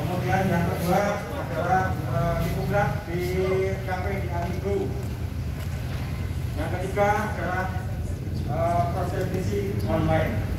Kemudian yang kedua adalah lipograf di KP di Amigo. Yang ketiga adalah presentasi online.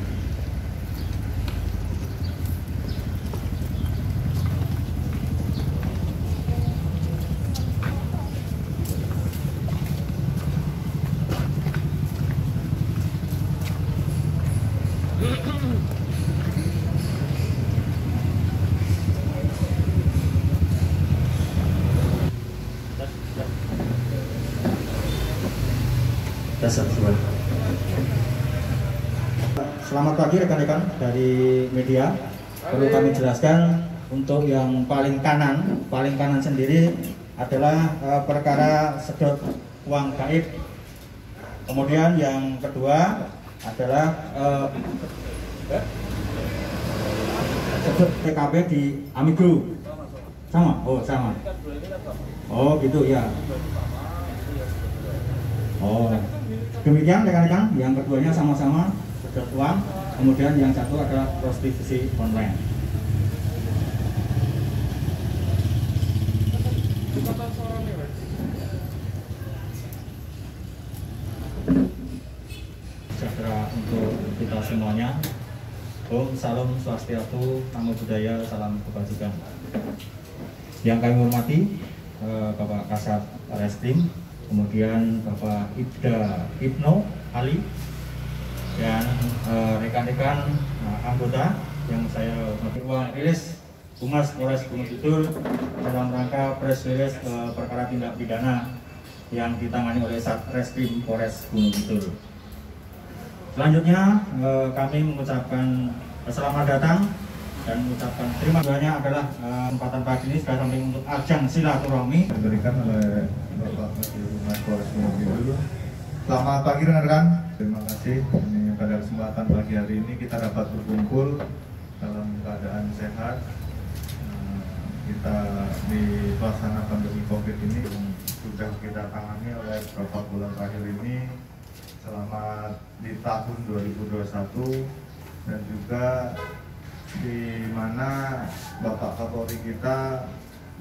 Selamat pagi rekan-rekan dari media. Perlu kami jelaskan untuk yang paling kanan sendiri adalah perkara sedot uang gaib. Kemudian yang kedua adalah sedot TKP di Amigo. Sama? Oh sama. Oh gitu ya. Oh demikian rekan-rekan, yang keduanya sama-sama sedot uang, kemudian yang satu adalah prostitusi online. Sejahtera untuk kita semuanya. Om Salam Swastiastu, Namo Buddhaya, Salam Kebajikan. Yang kami hormati Bapak Kasat Reskrim, kemudian Bapak Ibno Ali, dan rekan-rekan anggota yang saya hormati. Uang rilis Humas Polres Gunung Kidul dalam rangka press release perkara tindak pidana yang ditangani oleh Satreskrim Polres Gunung Kidul. Selanjutnya kami mengucapkan selamat datang dan mengucapkan terima kasih adalah kesempatan pagi ini sudah sampai untuk ajang silaturahmi diberikan oleh Bapak Humas Polres Gunung Kidul. Selamat pagi rekan-rekan. Terima kasih ini pada kesempatan pagi hari ini kita dapat berkumpul dalam keadaan sehat. Kita di suasana pandemi COVID ini sudah kita tangani oleh beberapa bulan terakhir ini selama di tahun 2021, dan juga di mana Bapak Kapolri kita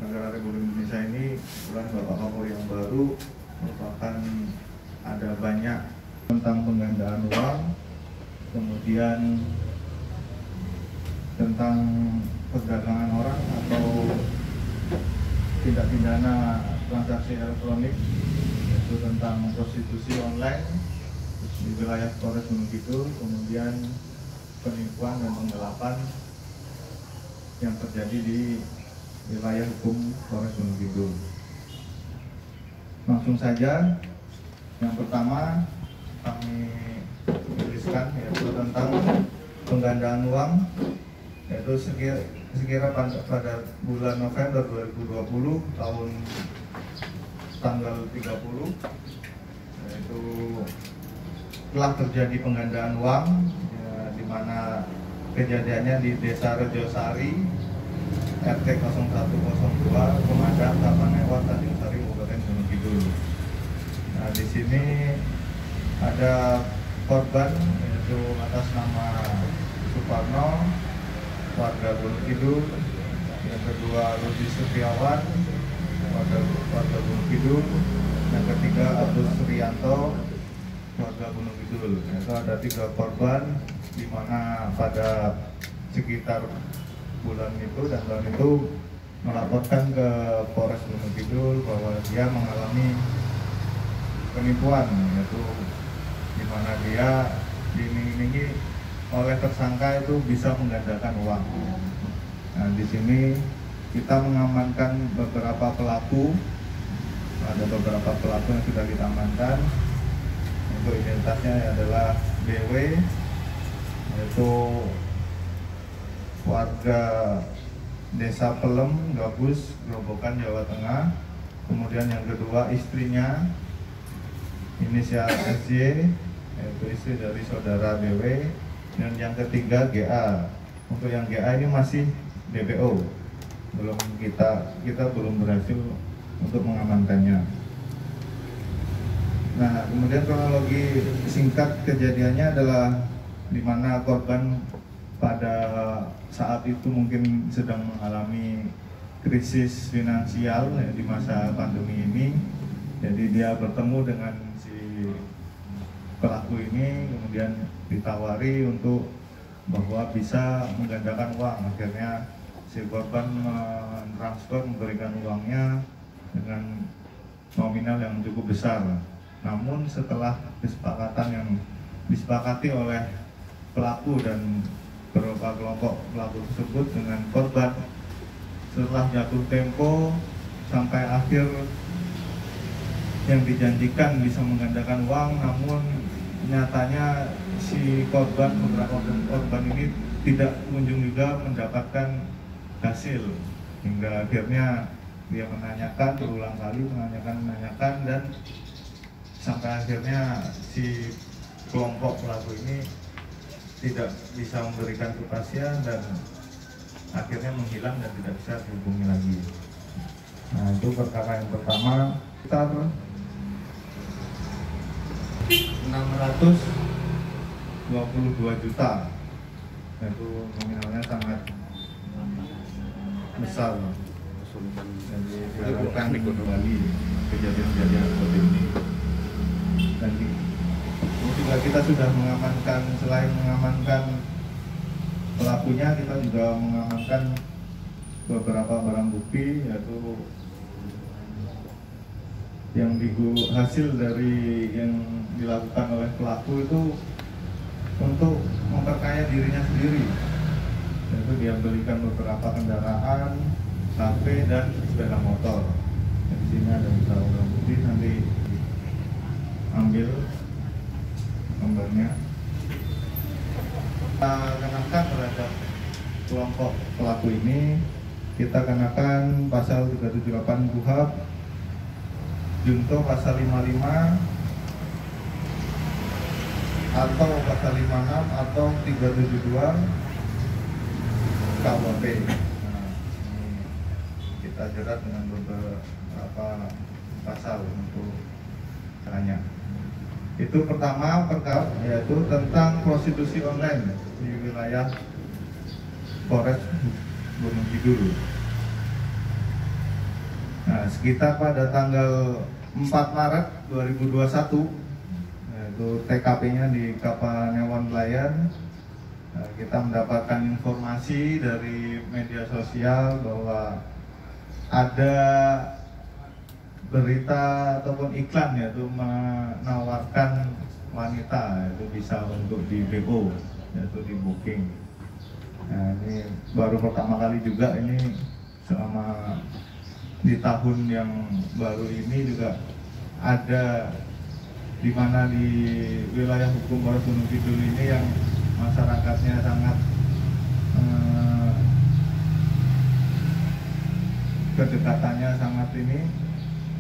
negara Republik Indonesia ini, bukan Bapak Kapolri yang baru, merupakan ada banyak tentang penggandaan uang, kemudian tentang perdagangan orang atau tindak pidana transaksi elektronik, yaitu tentang prostitusi online di wilayah Polres Gunung Kidul, kemudian penipuan dan penggelapan yang terjadi di wilayah hukum Polres Gunung Kidul. Langsung saja, yang pertama kami tuliskan yaitu tentang penggandaan uang, yaitu sekira pada bulan November 2020 tahun tanggal 30, yaitu telah terjadi penggandaan uang ya, di mana kejadiannya di Desa Rejosari, RT 0102, Pemadam, Tapanewat, Tanjung Sari, Kabupaten Gunung Kidul. Nah, di sini ada korban yaitu atas nama Suparno, warga Gunung Kidul. Yang kedua Rudi Setiawan, warga Gunung Kidul. Yang ketiga Abdul Suryanto, warga Gunung Kidul. Itu ada 3 korban, di mana pada sekitar bulan itu dan tahun itu melaporkan ke Polres Gunung Kidul bahwa dia mengalami penipuan, yaitu di mana dia diiming-imingi oleh tersangka itu bisa menggandakan uang. Nah, di sini kita mengamankan beberapa pelaku, ada beberapa pelaku yang sudah kita amankan. Untuk identitasnya adalah BW, yaitu warga Desa Pelem, Gabus, Grobogan, Jawa Tengah. Kemudian yang kedua istrinya, inisial SJ, yaitu istri dari saudara BW. Dan yang ketiga GA. Untuk yang GA ini masih DPO, belum kita belum berhasil untuk mengamankannya. Nah, kemudian kronologi singkat kejadiannya adalah di mana korban pada saat itu mungkin sedang mengalami krisis finansial ya, di masa pandemi ini. Jadi dia bertemu dengan si pelaku ini, kemudian ditawari untuk bahwa bisa menggandakan uang. Akhirnya si korban mentransfer, memberikan uangnya dengan nominal yang cukup besar. Namun setelah kesepakatan yang disepakati oleh pelaku dan beberapa kelompok pelaku tersebut dengan korban, setelah jatuh tempo sampai akhir yang dijanjikan bisa menggandakan uang, namun nyatanya si beberapa korban ini tidak kunjung juga mendapatkan hasil, hingga akhirnya dia menanyakan berulang kali, menanyakan dan sampai akhirnya si kelompok pelaku ini tidak bisa memberikan kepastian dan akhirnya menghilang dan tidak bisa dihubungi lagi. Nah, itu perkara yang pertama. Sekitar 622 juta, itu nominalnya sangat besar. Jadi diharapkan kembali kejadian-kejadian seperti ini. Dan juga kita sudah mengamankan, selain mengamankan pelakunya, kita juga mengamankan beberapa barang bukti, yaitu yang hasil dari yang dilakukan oleh pelaku itu untuk memperkaya dirinya sendiri, yaitu dia belikan beberapa kendaraan, HP dan sepeda motor. Di sini ada beberapa barang bukti, nanti ambil gambarnya. Kita kenakan terhadap kelompok pelaku ini, kita kenakan pasal 378 KUHP, junto pasal 55 atau pasal 56 atau 372 KUHP. Nah, ini kita jerat dengan beberapa pasal untuk caranya. Itu pertama perkara, yaitu tentang prostitusi online di wilayah Polres Gunung Kidul. Nah, sekitar pada tanggal 4 Maret 2021, yaitu TKP-nya di Kapanewon Nelayan, kita mendapatkan informasi dari media sosial bahwa ada berita ataupun iklan, yaitu menawarkan wanita, yaitu bisa untuk di BO, yaitu di booking. Nah, ini baru pertama kali juga ini selama di tahun yang baru ini juga ada, di mana di wilayah hukum Polres Gunung Kidul ini yang masyarakatnya sangat kedekatannya sangat ini.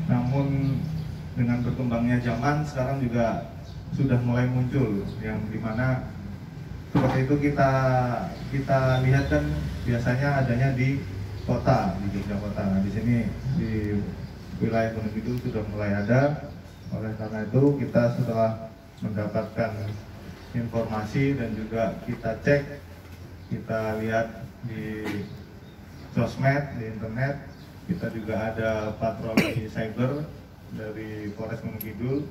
Namun dengan berkembangnya zaman sekarang juga sudah mulai muncul yang dimana seperti itu kita lihat kan biasanya adanya di kota, di Yogyakarta. Nah, di sini di wilayah Gunung Kidul sudah mulai ada. Oleh karena itu kita setelah mendapatkan informasi dan juga kita cek, kita lihat di sosmed, di internet, kita juga ada patroli cyber dari Polres Gunung Kidul.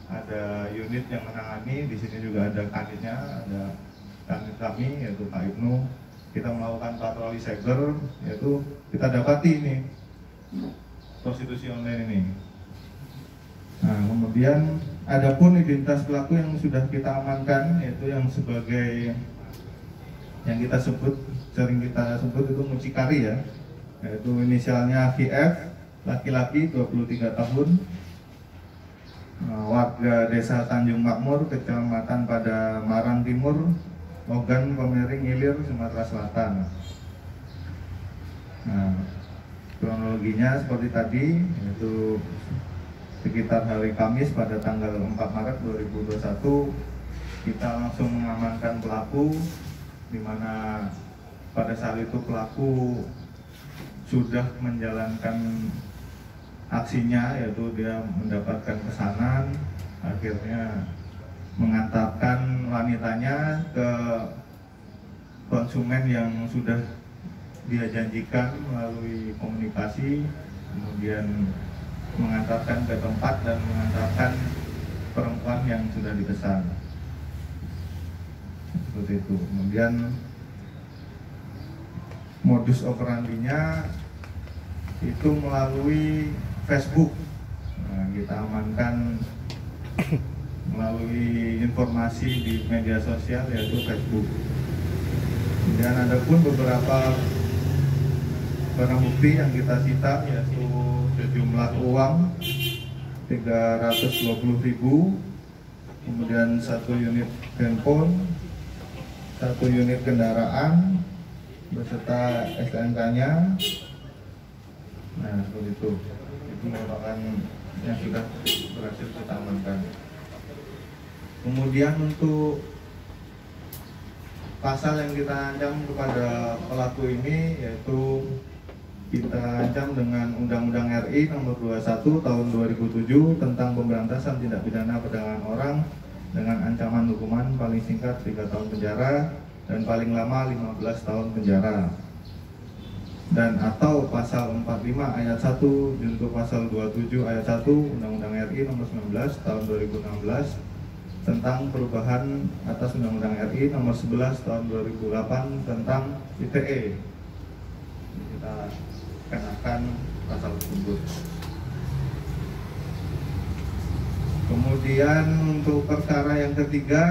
Ada unit yang menangani, di sini juga ada kanitnya, ada kanit kami yaitu Pak Ibnu. Kita melakukan patroli cyber, yaitu kita dapati ini prostitusi online ini. Nah, kemudian adapun identitas pelaku yang sudah kita amankan, yaitu yang sebagai yang kita sebut, sering kita sebut itu mucikari ya, yaitu inisialnya VF, laki-laki 23 tahun, warga desa Tanjung Makmur, kecamatan pada Marang Timur, Ogan, Pemering, Ilir, Sumatera Selatan. Nah, kronologinya seperti tadi, yaitu sekitar hari Kamis pada tanggal 4 Maret 2021 kita langsung mengamankan pelaku, di mana pada saat itu pelaku sudah menjalankan aksinya, yaitu dia mendapatkan pesanan, akhirnya mengantarkan wanitanya ke konsumen yang sudah dia janjikan melalui komunikasi, kemudian mengantarkan ke tempat dan mengantarkan perempuan yang sudah dipesan. Seperti itu. Kemudian modus operandinya itu melalui Facebook. Nah, kita amankan melalui informasi di media sosial yaitu Facebook. Kemudian ada pun beberapa barang bukti yang kita sita yaitu sejumlah uang 320.000, kemudian 1 unit handphone, 1 unit kendaraan beserta STNK-nya. Nah, seperti itu. Itu merupakan yang sudah berhasil kita amankan. Kemudian untuk pasal yang kita ancam kepada pelaku ini yaitu kita ancam dengan Undang-Undang RI Nomor 21 Tahun 2007 tentang pemberantasan tindak pidana perdagangan orang dengan ancaman hukuman paling singkat 3 tahun penjara dan paling lama 15 tahun penjara. Dan atau pasal 45 ayat 1 junto pasal 27 ayat 1 Undang-Undang RI Nomor 19 Tahun 2016 tentang perubahan atas Undang-Undang RI Nomor 11 Tahun 2008 tentang ITE. Kita kenakan pasal tersebut. Kemudian untuk perkara yang ketiga